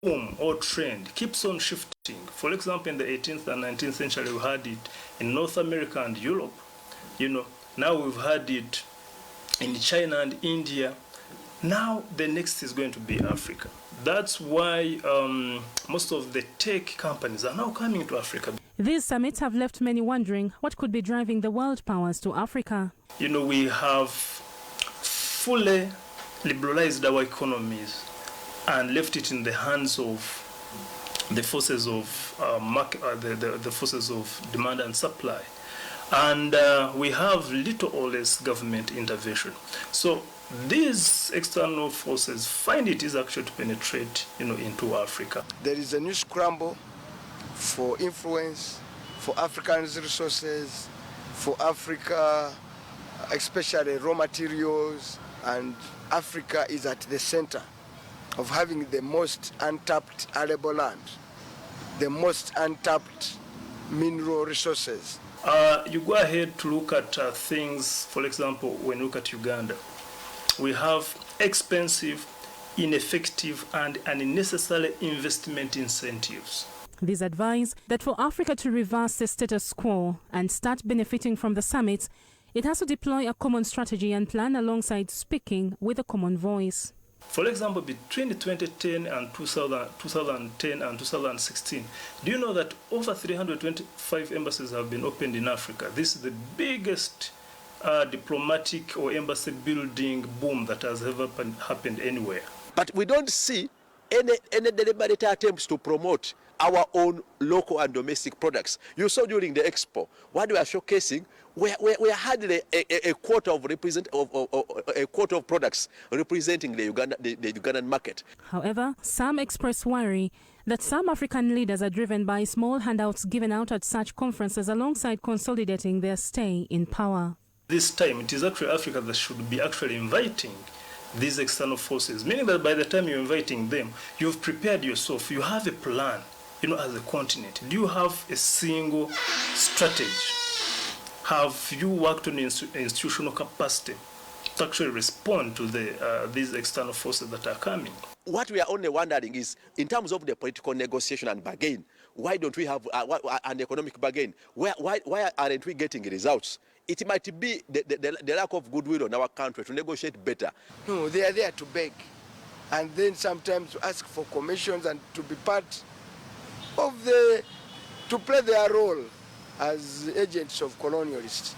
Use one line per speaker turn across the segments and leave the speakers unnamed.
boom or trend keeps on shifting. For example, in the 18th and 19th century, we had it in North America and Europe. Now we've had it in China and India. Now the next is going to be Africa. That's why most of the tech companies are now coming to Africa.
These summits have left many wondering what could be driving the world powers to Africa.
We have fully liberalized our economies and left it in the hands of the forces of the forces of demand and supply, and we have little or less government intervention. So these external forces find it is actually to penetrate, into Africa.
There is a new scramble for influence, for Africa's resources, for Africa, especially raw materials, and Africa is at the center of having the most untapped arable land, the most untapped mineral resources.
You go ahead to look at things, for example, when you look at Uganda, we have expensive, ineffective, and unnecessary investment incentives.
These advise that for Africa to reverse the status quo and start benefiting from the summits, it has to deploy a common strategy and plan alongside speaking with a common voice.
For example, between 2010 and 2010 and 2016, do you know that over 325 embassies have been opened in Africa? This is the biggest diplomatic or embassy building boom that has ever happened anywhere.
But we don't see any deliberate attempts to promote our own local and domestic products. You saw during the expo, what we are showcasing, we hardly a quarter of products representing the Ugandan market.
However, some express worry that some African leaders are driven by small handouts given out at such conferences alongside consolidating their stay in power.
This time, it is actually Africa that should be actually inviting these external forces, meaning that by the time you're inviting them, you've prepared yourself, you have a plan, as a continent. Do you have a single strategy? Have you worked on institutional capacity to actually respond to these external forces that are coming?
What we are only wondering is, in terms of the political negotiation and bargain, why don't we have an economic bargain? Why aren't we getting results? It might be the lack of goodwill on our country to negotiate better.
No, they are there to beg, and then sometimes to ask for commissions and to be part of to play their role as agents of colonialists.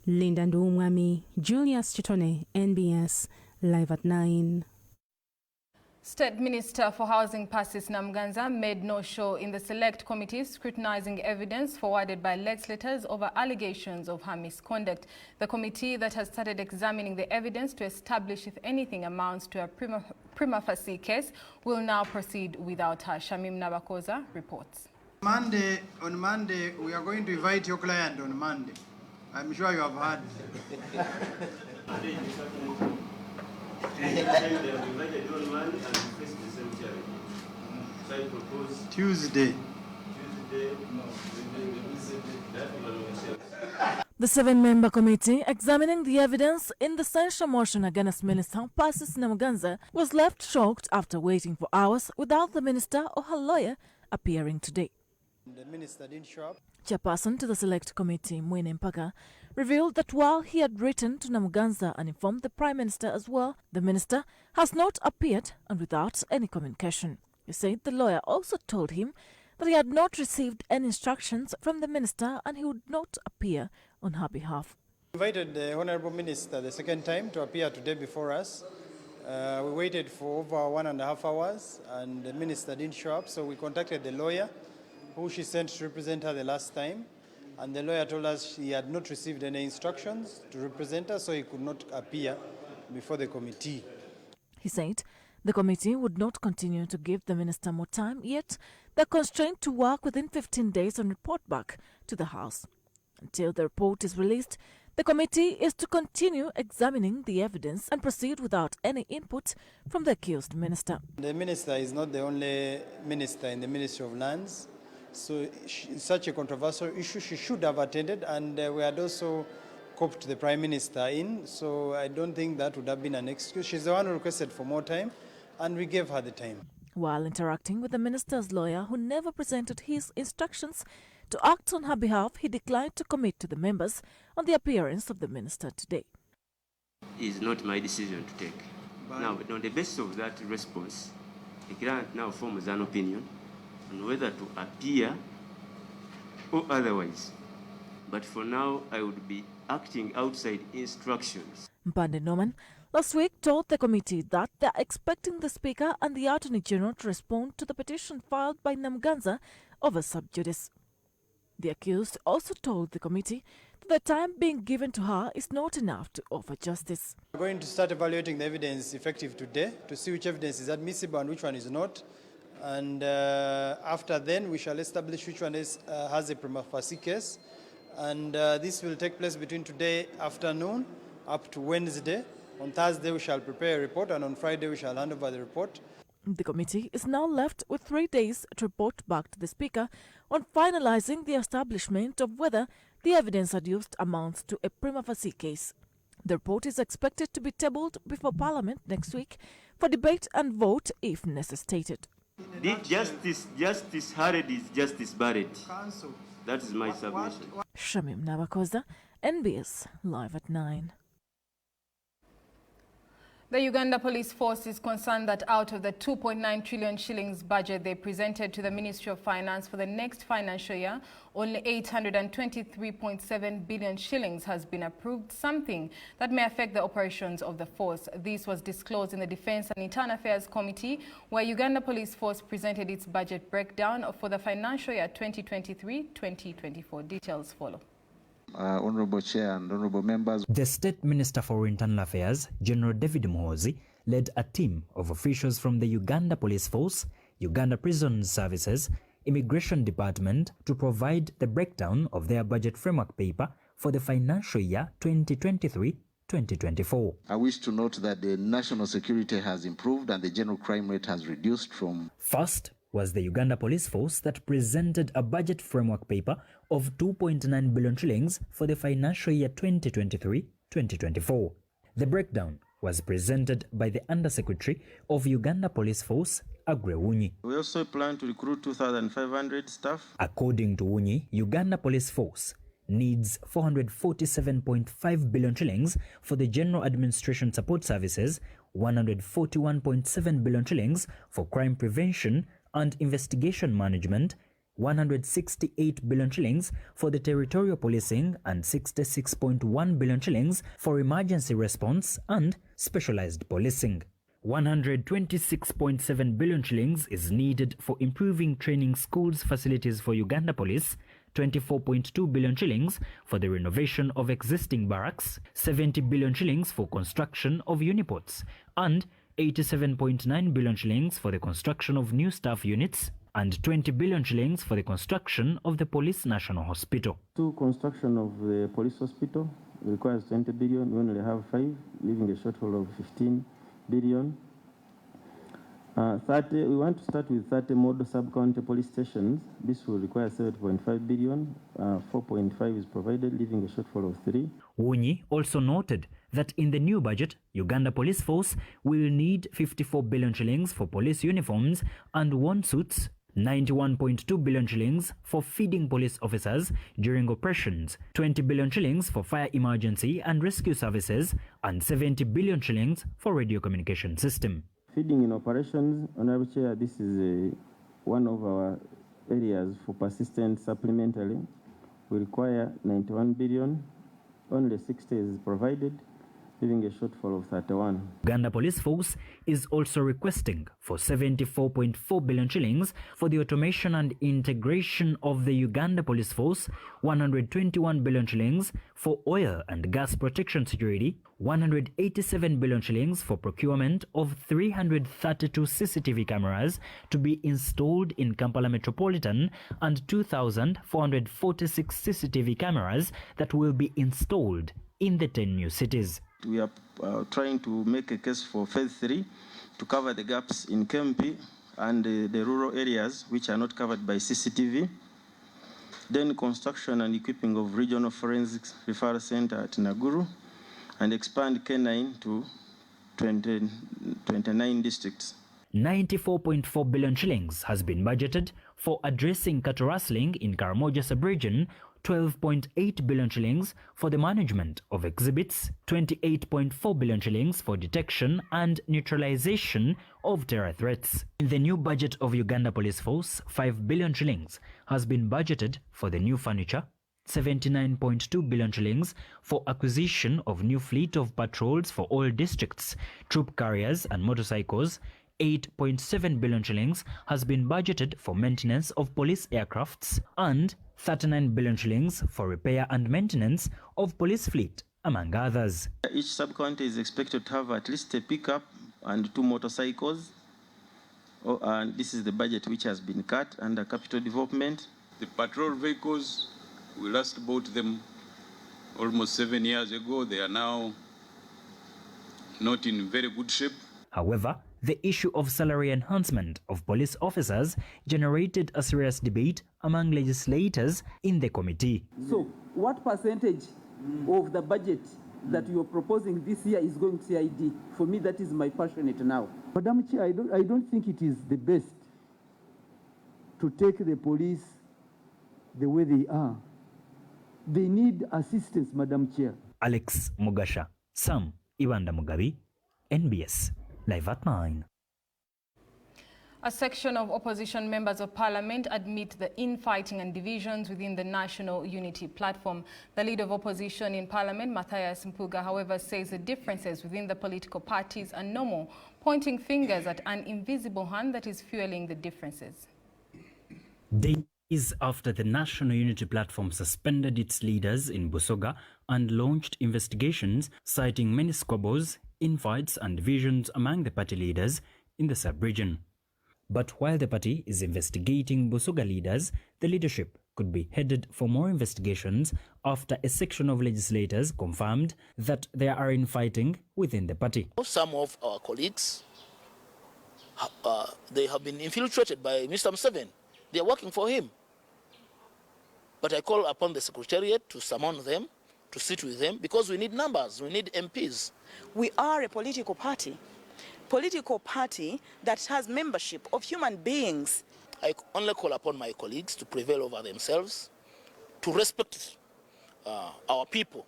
Linda Ndumwami, Julius Chitone, NBS, Live at 9.
State Minister for Housing Persis Namuganza made no show in the select committee scrutinizing evidence forwarded by legislators over allegations of her misconduct. The committee that has started examining the evidence to establish if anything amounts to a prima facie case will now proceed without her. Shamim Nabakoza reports.
On Monday, we are going to invite your client on Monday. I'm sure you have heard. Tuesday.
The 7-member committee examining the evidence in the censure motion against Minister Persis Namuganza was left shocked after waiting for hours without the minister or her lawyer appearing today.
The minister didn't show up.
Chairperson to the select committee, Mwine Mpaka, revealed that while he had written to Namuganza and informed the Prime Minister as well, the minister has not appeared and without any communication. He said the lawyer also told him that he had not received any instructions from the minister and he would not appear on her behalf.
We invited the Honourable Minister the second time to appear today before us. We waited for over 1.5 hours and the minister didn't show up, so we contacted the lawyer who she sent to represent her the last time, and the lawyer told us he had not received any instructions to represent her, so he could not appear before the committee.
He said the committee would not continue to give the minister more time, yet they're constrained to work within 15 days and report back to the House. Until the report is released, the committee is to continue examining the evidence and proceed without any input from the accused minister.
The minister is not the only minister in the Ministry of Lands. So such a controversial issue, she should have attended, and we had also coped the Prime Minister in, so I don't think that would have been an excuse. She's the one who requested for more time, and we gave her the time.
While interacting with the minister's lawyer, who never presented his instructions to act on her behalf, he declined to commit to the members on the appearance of the minister today.
It is not my decision to take. Now, but on the basis of that response, the client now forms an opinion on whether to appear or otherwise. But for now, I would be acting outside instructions.
Mpande Norman last week told the committee that they are expecting the Speaker and the Attorney General to respond to the petition filed by Namganza over sub judice. The accused also told the committee that the time being given to her is not enough to offer justice.
We're going to start evaluating the evidence effective today to see which evidence is admissible and which one is not. And after then, we shall establish which one has a prima facie case. And this will take place between today afternoon up to Wednesday. On Thursday, we shall prepare a report, and on Friday, we shall hand over the report.
The committee is now left with 3 days to report back to the Speaker on finalizing the establishment of whether the evidence adduced amounts to a prima facie case. The report is expected to be tabled before Parliament next week for debate and vote if necessitated.
Justice Harrod is Justice Barrett. That is my submission.
Shamim Nabakoza, NBS, live at 9.
The Uganda Police Force is concerned that out of the 2.9 trillion shillings budget they presented to the Ministry of Finance for the next financial year, only 823.7 billion shillings has been approved, something that may affect the operations of the force. This was disclosed in the Defence and Internal Affairs Committee, where Uganda Police Force presented its budget breakdown for the financial year 2023-2024. Details follow.
Honourable Chair and Honourable Members.
The State Minister for Internal Affairs, General David Muhoozi, led a team of officials from the Uganda Police Force, Uganda Prison Services, Immigration Department to provide the breakdown of their budget framework paper for the financial year 2023-2024.
I wish to note that the national security has improved and the general crime rate has reduced from...
First was the Uganda Police Force that presented a budget framework paper of 2.9 billion shillings for the financial year 2023-2024. The breakdown was presented by the Undersecretary of Uganda Police Force, Aggrey Wunyi.
We also plan to recruit 2,500 staff.
According to Wunyi, Uganda Police Force needs 447.5 billion shillings for the General Administration Support Services, 141.7 billion shillings for crime prevention and investigation management, 168 billion shillings for the territorial policing, and 66.1 billion shillings for emergency response and specialized policing. 126.7 billion shillings is needed for improving training schools facilities for Uganda Police, 24.2 billion shillings for the renovation of existing barracks, 70 billion shillings for construction of uniports, and 87.9 billion shillings for the construction of new staff units, and 20 billion shillings for the construction of the Police National Hospital.
Construction of the police hospital requires 20 billion. We only have 5, leaving a shortfall of 15 billion. We want to start with 30 model sub-county police stations. This will require 7.5 billion. 4.5 is provided, leaving a shortfall of 3.
Wunyi also noted that in the new budget, Uganda Police Force will need 54 billion shillings for police uniforms and worn suits, 91.2 billion shillings for feeding police officers during operations, 20 billion shillings for fire emergency and rescue services, and 70 billion shillings for radio communication system.
Feeding in operations, Honourable Chair, this is one of our areas for persistent supplementary. We require 91 billion, only 60 is provided, leaving a shortfall of 31.
Uganda Police Force is also requesting for 74.4 billion shillings for the automation and integration of the Uganda Police Force, 121 billion shillings for oil and gas protection security, 187 billion shillings for procurement of 332 CCTV cameras to be installed in Kampala Metropolitan, and 2,446 CCTV cameras that will be installed in the 10 new cities.
We are trying to make a case for phase 3 to cover the gaps in Kempi and the rural areas which are not covered by CCTV. Then construction and equipping of regional forensics referral center at Naguru, and expand K9 to 29 districts.
94.4 billion shillings has been budgeted for addressing cattle rustling in Karamoja sub-region, 12.8 billion shillings for the management of exhibits, 28.4 billion shillings for detection and neutralization of terror threats. In the new budget of Uganda Police Force, 5 billion shillings has been budgeted for the new furniture, 79.2 billion shillings for acquisition of new fleet of patrols for all districts, troop carriers and motorcycles, 8.7 billion shillings has been budgeted for maintenance of police aircrafts, and 39 billion shillings for repair and maintenance of police fleet, among others.
Each sub-county is expected to have at least a pickup and 2 motorcycles. And this is the budget which has been cut under capital development.
The patrol vehicles, we last bought them almost 7 years ago. They are now not in very good shape.
However, the issue of salary enhancement of police officers generated a serious debate among legislators in the committee.
So, what percentage of the budget that you are proposing this year is going to CID? For me, that is my passionate now.
Madam Chair, I don't think it is the best to take the police the way they are. They need assistance, Madam Chair.
Alex Mugasha, Sam Iwanda Mugabi, NBS. Live at 9.
A section of opposition members of parliament admit the infighting and divisions within the National Unity Platform. The leader of opposition in parliament, Mathias Mpuuga, however, says the differences within the political parties are normal, pointing fingers at an invisible hand that is fueling the differences.
Days after the National Unity Platform suspended its leaders in Busoga and launched investigations citing many squabbles, infights and divisions among the party leaders in the sub-region. But while the party is investigating Busoga leaders, the leadership could be headed for more investigations after a section of legislators confirmed that there are infighting within the party.
Some of our colleagues, they have been infiltrated by Mr. Museveni. They are working for him. But I call upon the Secretariat to summon them, to sit with them, because we need numbers, we need MPs.
We are a political party that has membership of human beings.
I only call upon my colleagues to prevail over themselves, to respect our people,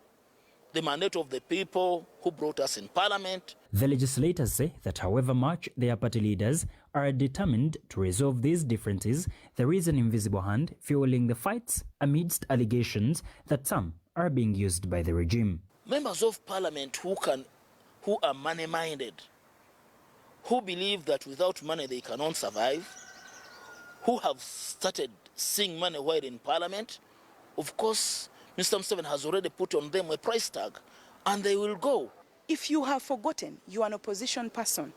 the mandate of the people who brought us in parliament.
The legislators say that however much their party leaders are determined to resolve these differences, there is an invisible hand fueling the fights amidst allegations that some are being used by the regime.
Members of parliament who are money-minded, who believe that without money they cannot survive, who have started seeing money while in parliament, of course, Mr. Museveni has already put on them a price tag, and they will go.
If you have forgotten, you are an opposition person,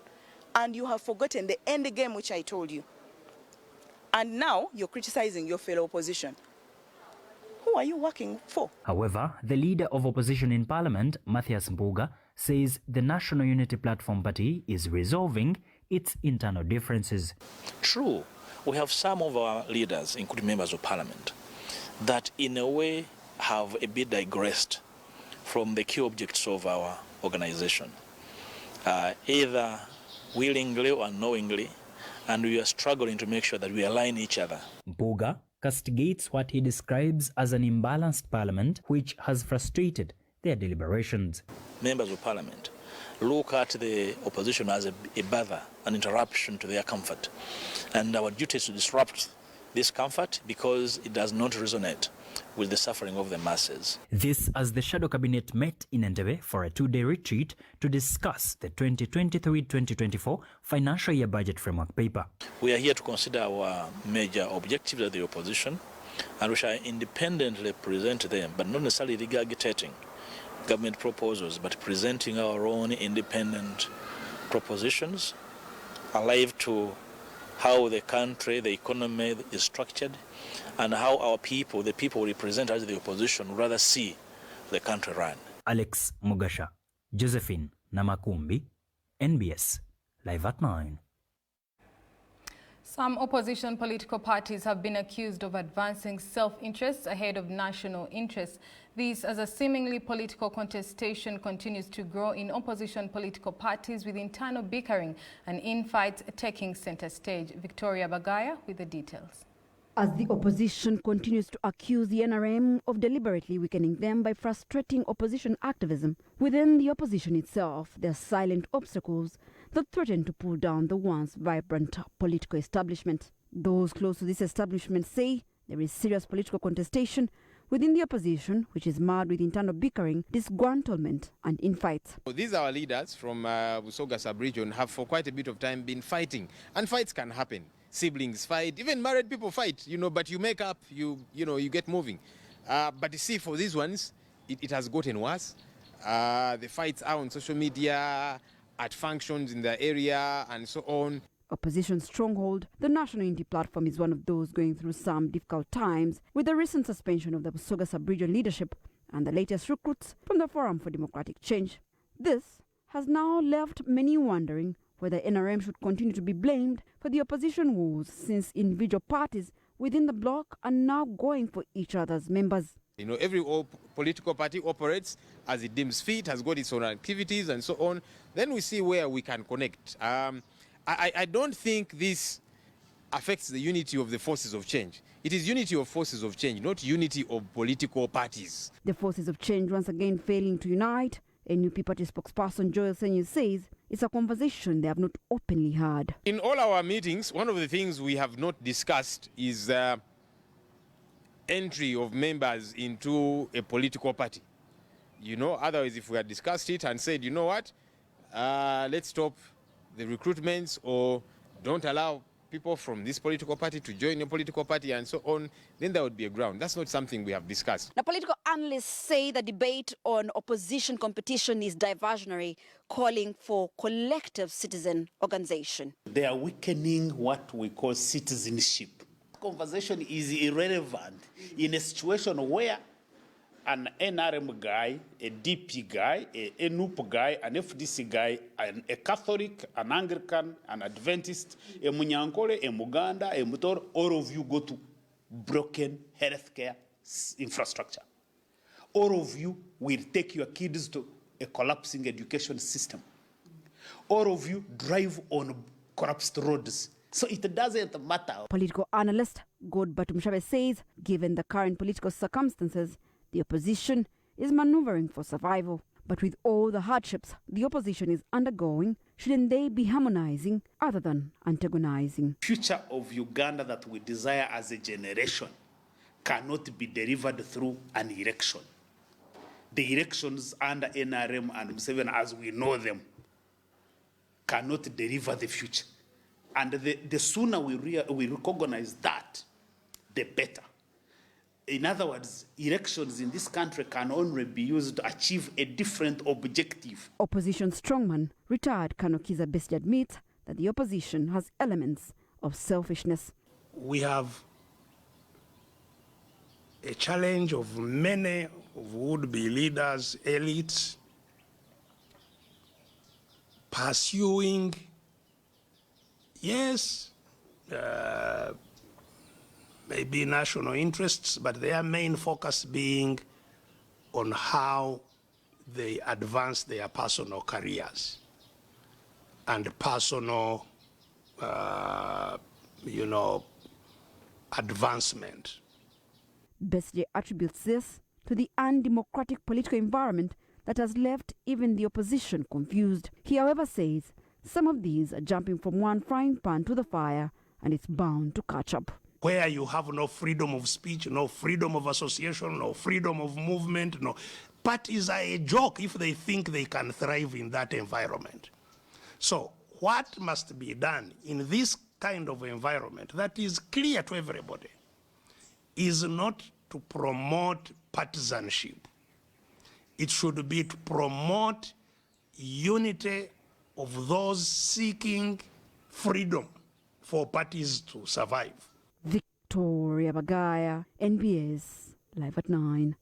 and you have forgotten the end game which I told you, and now you're criticizing your fellow opposition, who are you working for?
However, the leader of opposition in parliament, Mathias Mpuuga, says the National Unity Platform Party is resolving its internal differences.
True, we have some of our leaders, including members of parliament, that in a way have a bit digressed from the key objects of our organization, either willingly or unknowingly, and we are struggling to make sure that we align each other.
Mpuuga castigates what he describes as an imbalanced parliament, which has frustrated their deliberations.
Members of parliament look at the opposition as a bother, an interruption to their comfort. And our duty is to disrupt this comfort because it does not resonate with the suffering of the masses.
This as the Shadow Cabinet met in Entebbe for a 2-day retreat to discuss the 2023-2024 financial year budget framework paper.
We are here to consider our major objectives of the opposition, and we shall independently present them, but not necessarily regurgitating government proposals, but presenting our own independent propositions, alive to how the country, the economy is structured, and how our people, the people we represent as the opposition, rather see the country run.
Alex Mugasha, Josephine Namakumbi, NBS, Live at 9.
Some opposition political parties have been accused of advancing self-interests ahead of national interests. This as a seemingly political contestation continues to grow in opposition political parties, with internal bickering and infights taking center stage. Victoria Bagaya with the details.
As the opposition continues to accuse the NRM of deliberately weakening them by frustrating opposition activism, within the opposition itself, there are silent obstacles that threaten to pull down the once vibrant political establishment. Those close to this establishment say there is serious political contestation within the opposition, which is marred with internal bickering, disgruntlement and infights.
These our leaders from Busoga sub-region have for quite a bit of time been fighting, and fights can happen. Siblings fight, even married people fight, but you make up, you get moving. But you see, for these ones, it has gotten worse. The fights are on social media, at functions in the area, and so on.
Opposition stronghold, the National Unity Platform is one of those going through some difficult times, with the recent suspension of the Busoga sub-region leadership and the latest recruits from the Forum for Democratic Change. This has now left many wondering whether NRM should continue to be blamed for the opposition woes, since individual parties within the bloc are now going for each other's members.
Every political party operates as it deems fit, has got its own activities and so on. Then we see where we can connect. I don't think this affects the unity of the forces of change. It is unity of forces of change, not unity of political parties.
The forces of change once again failing to unite. NUP party spokesperson Joel Senyu says it's a conversation they have not openly had.
In all our meetings, one of the things we have not discussed is entry of members into a political party. Otherwise, if we had discussed it and said, let's stop the recruitments or don't allow people from this political party to join a political party and so on, then there would be a ground. That's not something we have discussed.
Now, political analysts say the debate on opposition competition is diversionary, calling for collective citizen organization.
They are weakening what we call citizenship. Conversation is irrelevant in a situation where an NRM guy, a DP guy, a NUP guy, an FDC guy, a Catholic, an Anglican, an Adventist, a Munyankole, a Muganda, a Mutor, all of you go to broken healthcare infrastructure. All of you will take your kids to a collapsing education system. All of you drive on collapsed roads. So it doesn't matter.
Political analyst Godbert Mushabe says, given the current political circumstances, the opposition is maneuvering for survival. But with all the hardships the opposition is undergoing, shouldn't they be harmonizing other than antagonizing?
Future of Uganda that we desire as a generation cannot be delivered through an election. The elections under NRM and Museveni, as we know them, cannot deliver the future. And the sooner we recognize that, the better. In other words, elections in this country can only be used to achieve a different objective.
Opposition strongman, retired Colonel Kizza Besigye, admits that the opposition has elements of selfishness.
We have a challenge of many would-be leaders, elites, pursuing, yes, maybe national interests, but their main focus being on how they advance their personal careers and personal, advancement.
Besigye attributes this to the undemocratic political environment that has left even the opposition confused. He, however, says some of these are jumping from one frying pan to the fire, and it's bound to catch up.
Where you have no freedom of speech, no freedom of association, no freedom of movement, no. Parties are a joke if they think they can thrive in that environment. So what must be done in this kind of environment that is clear to everybody is not to promote partisanship. It should be to promote unity of those seeking freedom for parties to survive.
Victoria Bagaya, NBS, Live at 9.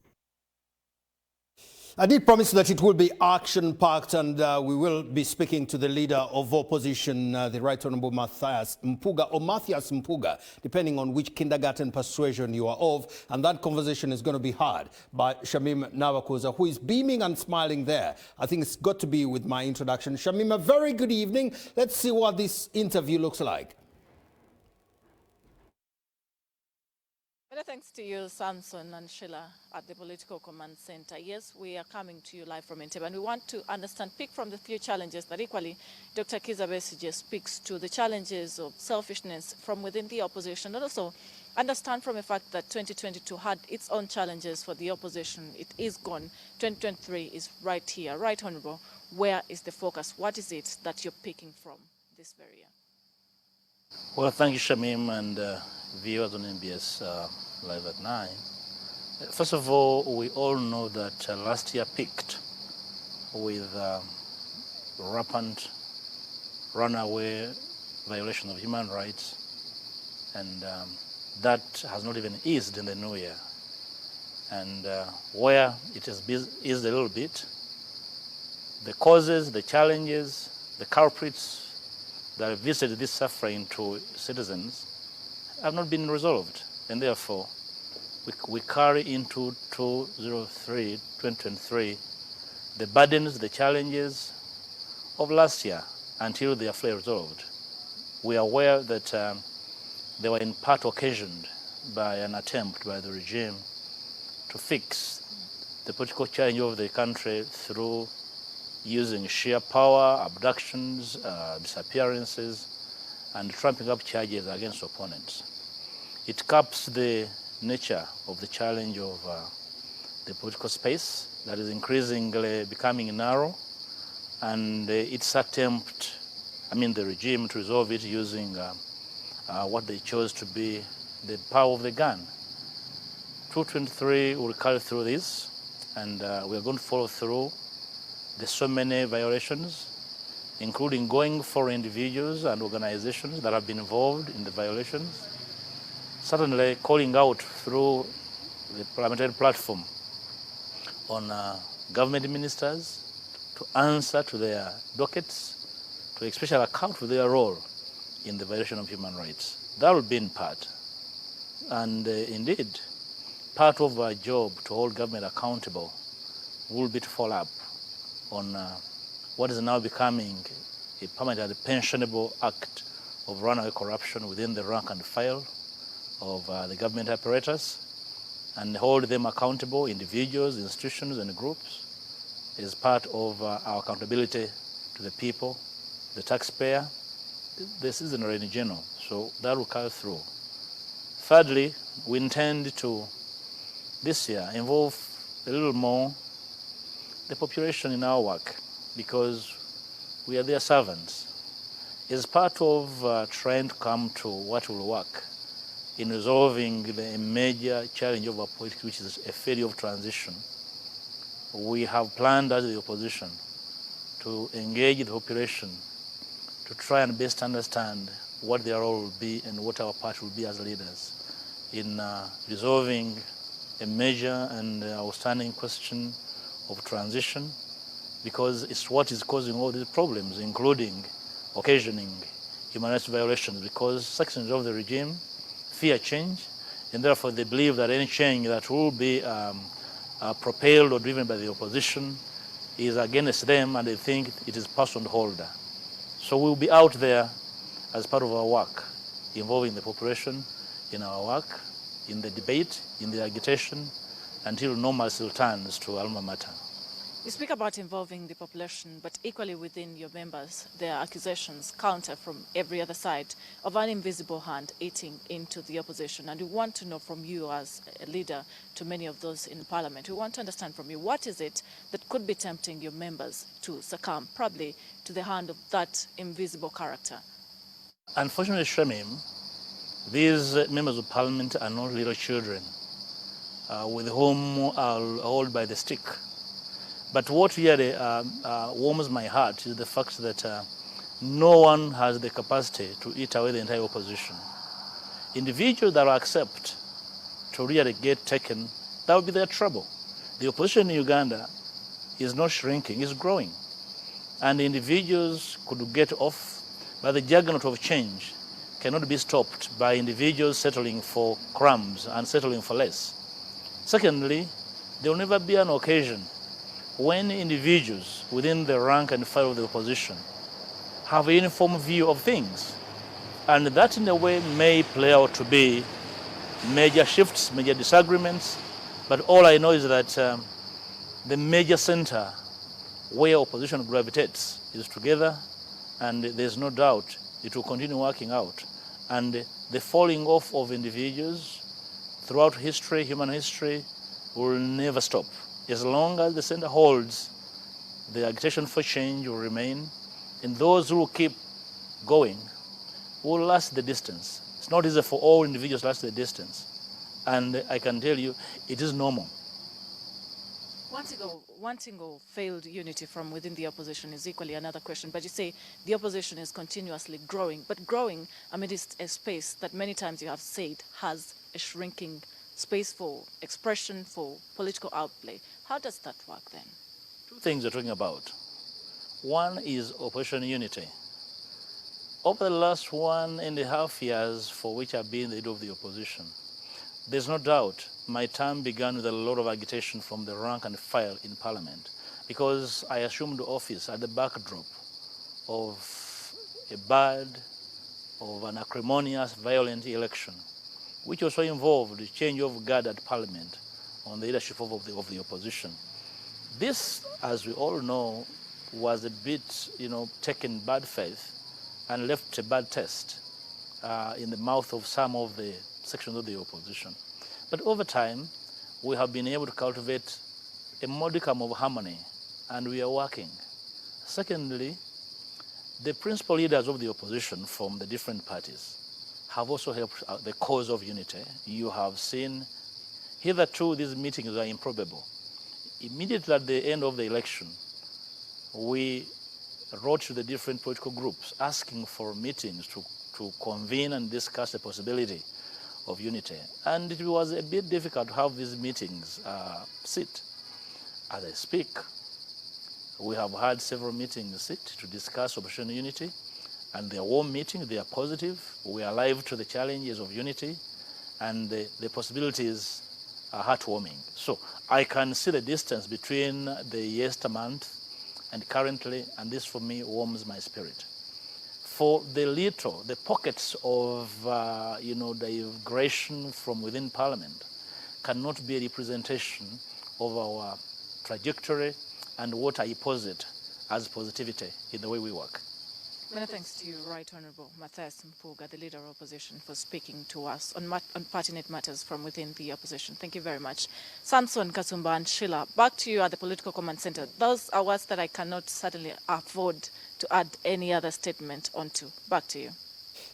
I did promise that it will be action-packed, and we will be speaking to the leader of opposition, the Right Honourable Mathias Mpuga, or Mathias Mpuga, depending on which kindergarten persuasion you are of. And that conversation is going to be had by Shamim Nawakuza, who is beaming and smiling there. I think it's got to be with my introduction. Shamim, a very good evening. Let's see what this interview looks like.
Many thanks to you, Samson and Sheila at the Political Command Center. Yes, we are coming to you live from Entebbe, and we want to understand, pick from the few challenges that equally Dr. Kizza Besigye speaks to, the challenges of selfishness from within the opposition, and also understand from the fact that 2022 had its own challenges for the opposition. It is gone. 2023 is right here. Right, Honourable, where is the focus? What is it that you're picking from this very year?
Well, thank you, Shamim, and viewers on MBS Live at 9. First of all, we all know that last year peaked with rampant runaway violation of human rights, and that has not even eased in the new year. And where it has eased a little bit, the causes, the challenges, the culprits that have visited this suffering to citizens have not been resolved, and therefore we carry into 2023 the burdens, the challenges of last year until they are fully resolved. We are aware that they were in part occasioned by an attempt by the regime to fix the political challenge of the country through using sheer power, abductions, disappearances, and trumping up charges against opponents. It caps the nature of the challenge of the political space that is increasingly becoming narrow, and its attempt, the regime, to resolve it using what they chose to be the power of the gun. 2023 will carry through this, and we are going to follow through. There's so many violations, including going for individuals and organizations that have been involved in the violations. Certainly calling out through the parliamentary platform on government ministers to answer to their dockets, to especially account for their role in the violation of human rights. That will be in part. And indeed, part of our job to hold government accountable will be to follow up on what is now becoming a permanent and pensionable act of runaway corruption within the rank and file of the government apparatus, and hold them accountable, individuals, institutions, and groups, as part of our accountability to the people, the taxpayer, the citizenry in general. So that will carry through. Thirdly, we intend to, this year, involve a little more the population in our work, because we are their servants. As part of trying to come to what will work in resolving the major challenge of our politics, which is a failure of transition, we have planned as the opposition to engage the population to try and best understand what their role will be and what our part will be as leaders in resolving a major and outstanding question of transition, because it's what is causing all these problems, including occasioning human rights violations, because sections of the regime fear change, and therefore they believe that any change that will be propelled or driven by the opposition is against them, and they think it is personal holder. So we'll be out there as part of our work, involving the population in our work, in the debate, in the agitation, until normalcy returns to alma mater.
You speak about involving the population, but equally within your members, there are accusations counter from every other side of an invisible hand eating into the opposition. And we want to know from you, as a leader to many of those in Parliament, we want to understand from you, what is it that could be tempting your members to succumb, probably, to the hand of that invisible character?
Unfortunately, Shamim, these members of Parliament are not little children with whom I'll hold by the stick. But what really warms my heart is the fact that no one has the capacity to eat away the entire opposition. Individuals that will accept to really get taken, that would be their trouble. The opposition in Uganda is not shrinking, it's growing. And individuals could get off, but the juggernaut of change cannot be stopped by individuals settling for crumbs and settling for less. Secondly, there will never be an occasion when individuals within the rank and file of the opposition have a uniform view of things. And that in a way may play out to be major shifts, major disagreements, but all I know is that the major center where opposition gravitates is together, and there's no doubt it will continue working out. And the falling off of individuals throughout history, human history, will never stop. As long as the center holds, the agitation for change will remain, and those who keep going will last the distance. It's not easy for all individuals to last the distance. And I can tell you, it is normal.
Wanting or failed unity from within the opposition is equally another question. But you say the opposition is continuously growing, but growing amidst a space that many times you have said has a shrinking space for expression, for political outplay. How does that work then?
Two things we're talking about. One is opposition unity. Over the last 1.5 years for which I've been the leader of the opposition, there's no doubt my term began with a lot of agitation from the rank and file in Parliament, because I assumed office at the backdrop of a bad, of an acrimonious, violent election, which also involved the change of guard at Parliament on the leadership of the opposition. This, as we all know, was a bit, taken bad faith and left a bad taste in the mouth of some of the sections of the opposition. But over time, we have been able to cultivate a modicum of harmony, and we are working. Secondly, the principal leaders of the opposition from the different parties have also helped the cause of unity. You have seen, hitherto these meetings are improbable. Immediately at the end of the election, we wrote to the different political groups asking for meetings to convene and discuss the possibility of unity. And it was a bit difficult to have these meetings sit. As I speak, we have had several meetings sit to discuss opposition unity, and they are warm meetings, they are positive. We are alive to the challenges of unity, and the possibilities are heartwarming. So I can see the distance between the yestermonth and currently, and this for me warms my spirit. For the pockets of digression from within Parliament cannot be a representation of our trajectory and what I posit as positivity in the way we work.
Many thanks to you, Right Honourable Mathias Mpuga, the Leader of Opposition, for speaking to us on pertinent matters from within the opposition. Thank you very much. Samson, Kasumba and Sheila, back to you at the Political Command Centre. Those are words that I cannot certainly afford to add any other statement onto. Back to you.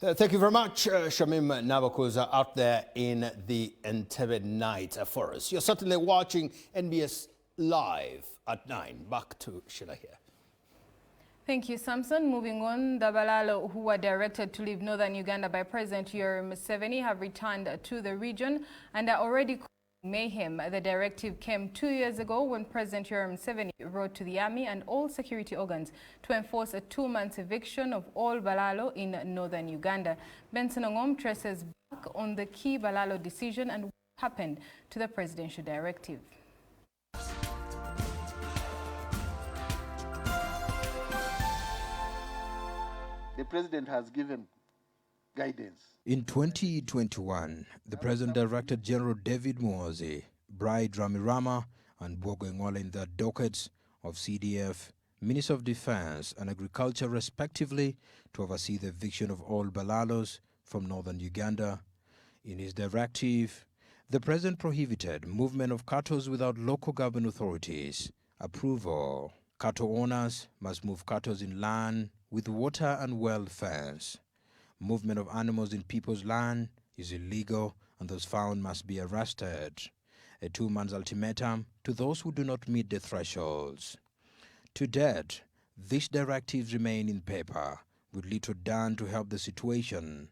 Thank you very much, Shamim Nabakuza, out there in the Entebbe night for us. You're certainly watching NBS Live at 9. Back to Sheila here.
Thank you, Samson. Moving on, the Balalo who were directed to leave northern Uganda by President Yoweri Museveni have returned to the region and are already causing mayhem. The directive came 2 years ago when President Yoweri Museveni wrote to the army and all security organs to enforce a 2-month eviction of all Balalo in northern Uganda. Benson Ongom traces back on the key Balalo decision and what happened to the presidential directive.
The president has given guidance.
In 2021, the president directed General David Muhoozi, Bride Ramirama, and Bwogo Ngola in the dockets of CDF, Minister of Defense and Agriculture respectively to oversee the eviction of all Balalos from northern Uganda. In his directive, the president prohibited movement of cattle without local government authorities approval. Cattle owners must move cattle in land with water and well fence. Movement of animals in people's land is illegal and those found must be arrested. A 2-month ultimatum to those who do not meet the thresholds. To date, these directives remain in paper with little done to help the situation.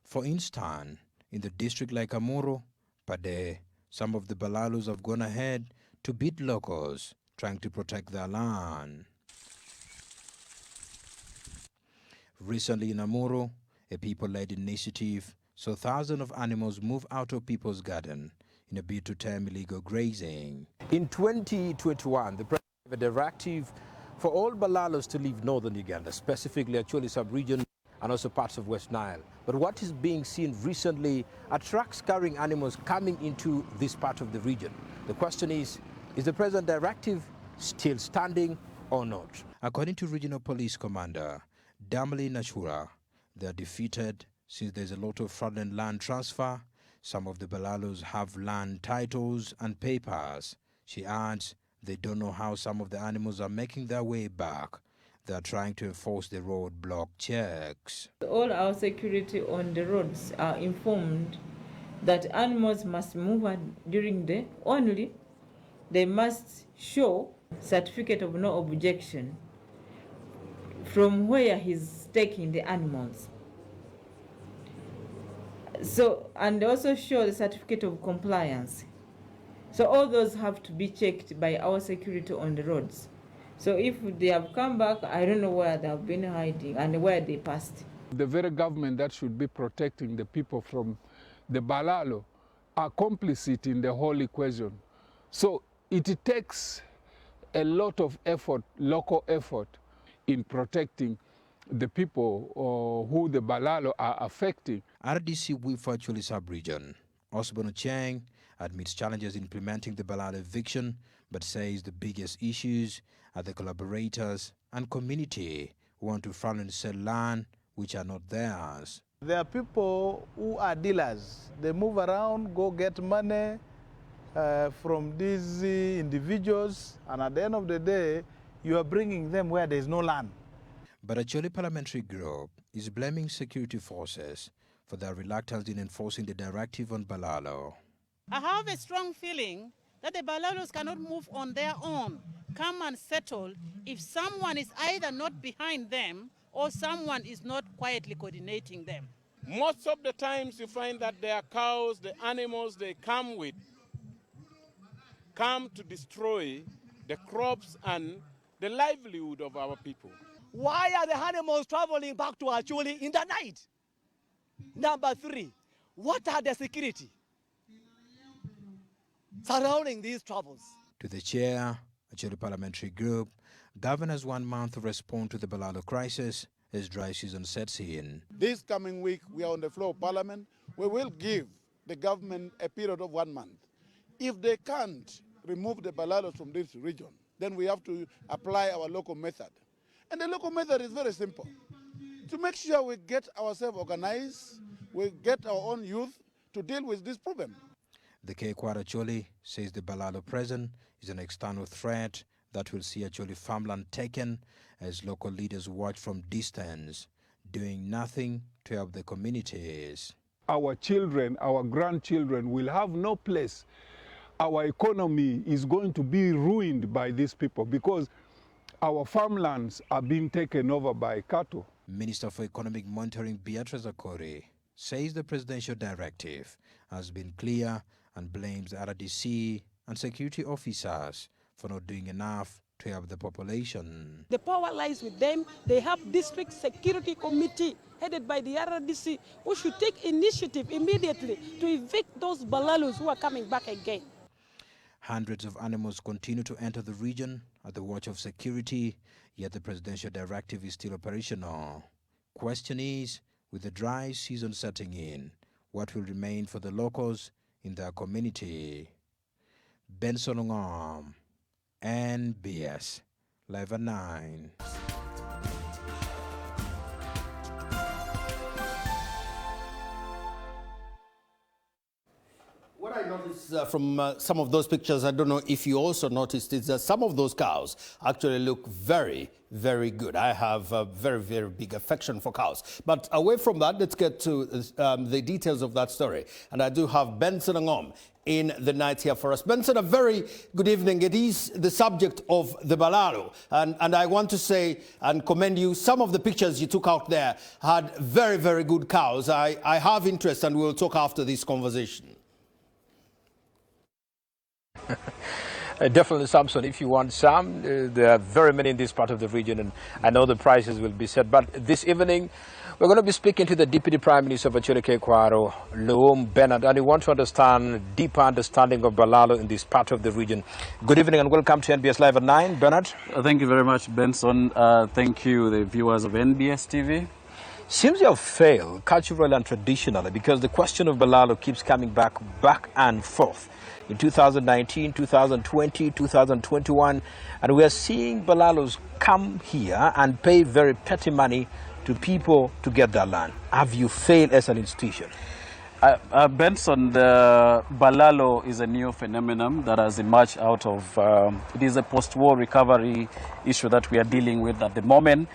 For instance, in the district like Amuro, Pade, some of the Balalos have gone ahead to beat locals trying to protect their land. Recently in Amuru, a people-led initiative saw thousands of animals move out of people's garden in a bid to tame illegal grazing.
In 2021, the president gave a directive for all Balalos to leave northern Uganda, specifically Acholi sub-region and also parts of West Nile. But what is being seen recently are trucks carrying animals coming into this part of the region. The question is the president directive still standing or not?
According to Regional Police Commander Damali Nachura, they are defeated since there's a lot of fraudulent land transfer. Some of the Balalos have land titles and papers. She adds they don't know how some of the animals are making their way back. They are trying to enforce the roadblock checks.
All our security on the roads are informed that animals must move during the day only. They must show certificate of no objection from where he's taking the animals. So, and also show the certificate of compliance. So all those have to be checked by our security on the roads. So if they have come back, I don't know where they have been hiding and where they passed.
The very government that should be protecting the people from the Balalo are complicit in the whole equation. So it takes a lot of effort, local effort, in protecting the people who the Balalo are affecting.
RDC whip for Acholi sub-region, Osborne Cheng, admits challenges in implementing the Balalo eviction, but says the biggest issues are the collaborators and community who want to frown and sell land which are not theirs.
There are people who are dealers. They move around, go get money from these individuals, and at the end of the day, you are bringing them where there is no land.
But Acholi Parliamentary Group is blaming security forces for their reluctance in enforcing the directive on Balalo.
I have a strong feeling that the Balalos cannot move on their own, come and settle if someone is either not behind them or someone is not quietly coordinating them.
Most of the times you find that their cows, the animals they come with, come to destroy the crops and the livelihood of our people.
Why are the animals traveling back to Acholi in the night? Number 3, what are the security surrounding these troubles?
To the chair, Acholi Parliamentary Group, government has 1 month to respond to the Balalo crisis as dry season sets in.
This coming week, we are on the floor of Parliament. We will give the government a period of 1 month. If they can't remove the Balalos from this region, then we have to apply our local method. And the local method is very simple. To make sure we get ourselves organized, we get our own youth to deal with this problem.
The Kekwara Acholi says the Balalo present is an external threat that will see Acholi farmland taken as local leaders watch from distance, doing nothing to help the communities.
Our children, our grandchildren will have no place. Our economy is going to be ruined by these people because our farmlands are being taken over by cattle.
Minister for Economic Monitoring Beatrice Akori says the presidential directive has been clear and blames RDC and security officers for not doing enough to help the population.
The power lies with them. They have district security committee headed by the RDC who should take initiative immediately to evict those Balalos who are coming back again.
Hundreds of animals continue to enter the region at the watch of security, yet the presidential directive is still operational. Question is, with the dry season setting in, what will remain for the locals in their community? Benson Ngom, NBS, Live at 9.
What I noticed from some of those pictures, I don't know if you also noticed, is that some of those cows actually look very, very good. I have a very, very big affection for cows. But away from that, let's get to the details of that story. And I do have Benson Ngom in the night here for us. Benson, a very good evening. It is the subject of the Balalo. And I want to say and commend you. Some of the pictures you took out there had very, very good cows. I have interest, and we'll talk after this conversation.
Definitely, Samson. If you want some, there are very many in this part of the region, and I know the prices will be set. But this evening, we're going to be speaking to the Deputy Prime Minister of Acholi Kekwaru, Leum Bernard, and we want to understand deeper understanding of Balalo in this part of the region. Good evening and welcome to NBS Live at 9. Bernard.
Thank you very much, Benson. Thank you, the viewers of NBS TV.
Seems you have failed culturally and traditionally because the question of Balalo keeps coming back and forth. In 2019, 2020, 2021, and we are seeing Balalos come here and pay very petty money to people to get their land. Have you failed as an institution?
Benson, the Balalo is a new phenomenon that has emerged out of, it is a post-war recovery issue that we are dealing with at the moment.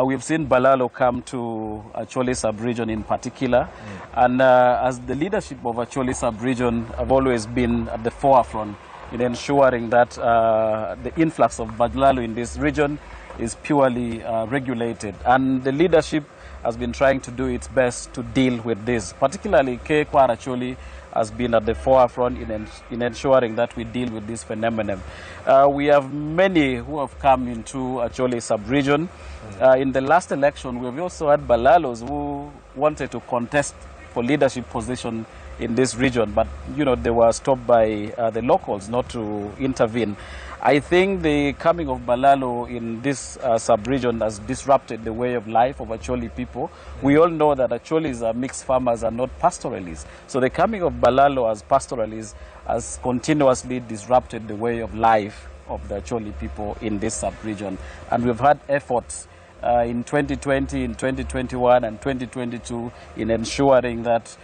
We've seen Balalo come to Acholi sub-region in particular, and as the leadership of Acholi sub-region have always been at the forefront in ensuring that the influx of Balalo in this region is purely regulated, and the leadership has been trying to do its best to deal with this. Particularly Kekwaru Acholi has been at the forefront in ensuring that we deal with this phenomenon. We have many who have come into Acholi sub-region. In the last election, we've also had Balalos who wanted to contest for leadership position in this region, but they were stopped by the locals not to intervene. I think the coming of Balalo in this sub-region has disrupted the way of life of Acholi people. We all know that Acholis are mixed farmers and not pastoralists. So the coming of Balalo as pastoralists has continuously disrupted the way of life of the Acholi people in this sub-region. And we've had efforts in 2020, in 2021 and 2022 in ensuring that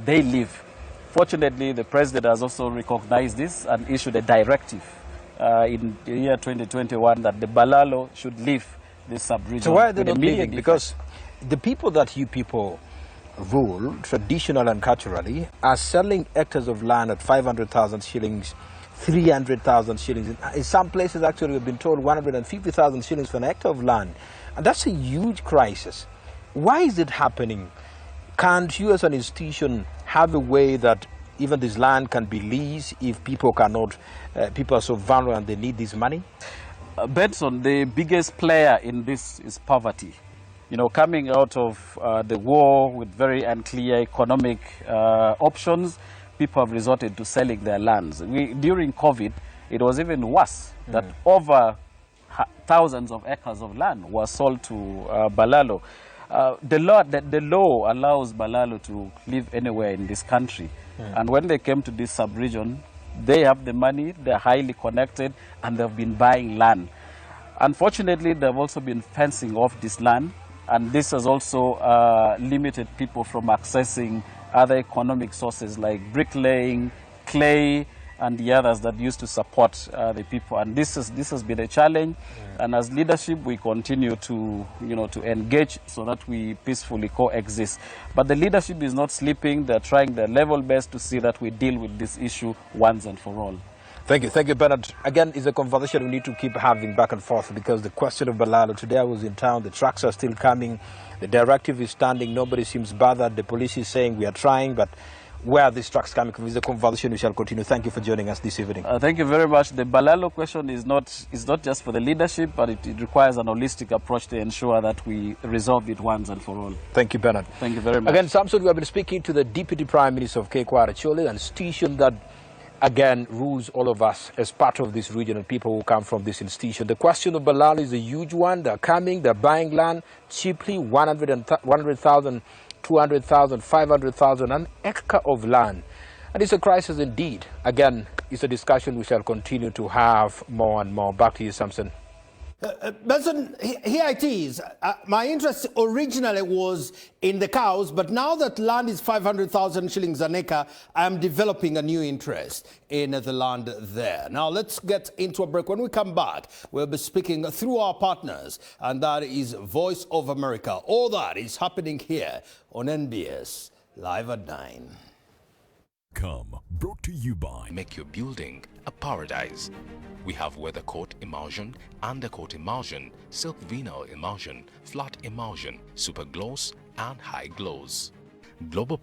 they live. Fortunately, the President has also recognized this and issued a directive in the year 2021 that the Balalo should leave this sub-region.
So why are they not leaving? Because the people that you people rule, traditionally and culturally, are selling hectares of land at 500,000 shillings, 300,000 shillings. In some places, actually, we've been told 150,000 shillings for an hectare of land. And that's a huge crisis. Why is it happening? Can't you as an institution have a way that even this land can be leased if people cannot, people are so vulnerable and they need this money?
Benson, the biggest player in this is poverty. Coming out of the war with very unclear economic options, people have resorted to selling their lands. During COVID, it was even worse, that over thousands of acres of land were sold to Balalo. The law allows Balalo to live anywhere in this country. And when they came to this sub-region, they have the money, they're highly connected, and they've been buying land. Unfortunately, they've also been fencing off this land, and this has also limited people from accessing other economic sources like bricklaying, clay, and the others that used to support the people. And this has been a challenge. And as leadership, we continue to, to engage so that we peacefully coexist. But the leadership is not sleeping. They're trying their level best to see that we deal with this issue once and for all.
Thank you, Bernard. Again, it's a conversation we need to keep having back and forth because the question of Balalo, today I was in town, the trucks are still coming, the directive is standing, nobody seems bothered, the police is saying we are trying, but where are these trucks coming from? Is a conversation we shall continue. Thank you for joining us this evening.
Thank you very much. The Balalo question is not just for the leadership, but it requires an holistic approach to ensure that we resolve it once and for all.
Thank you, Bernard.
Thank you very much.
Again, Samson, we have been speaking to the Deputy Prime Minister of Kekwaru Acholi, an institution that, again, rules all of us as part of this region and people who come from this institution. The question of Balalo is a huge one. They're coming, they're buying land cheaply, 100,000, 200,000, 500,000, an acre of land. And it's a crisis indeed. Again, it's a discussion we shall continue to have more and more. Back to you, Samson.
Benson, here it is. My interest originally was in the cows, but now that land is 500,000 shillings an acre, I'm developing a new interest in the land there. Now, let's get into a break. When we come back, we'll be speaking through our partners, and that is Voice of America. All that is happening here on NBS Live at 9.
Come, brought to you by Make Your Building a Paradise. We have weather coat emulsion, undercoat emulsion, silk vinyl emulsion, flat emulsion, super gloss, and high gloss. Global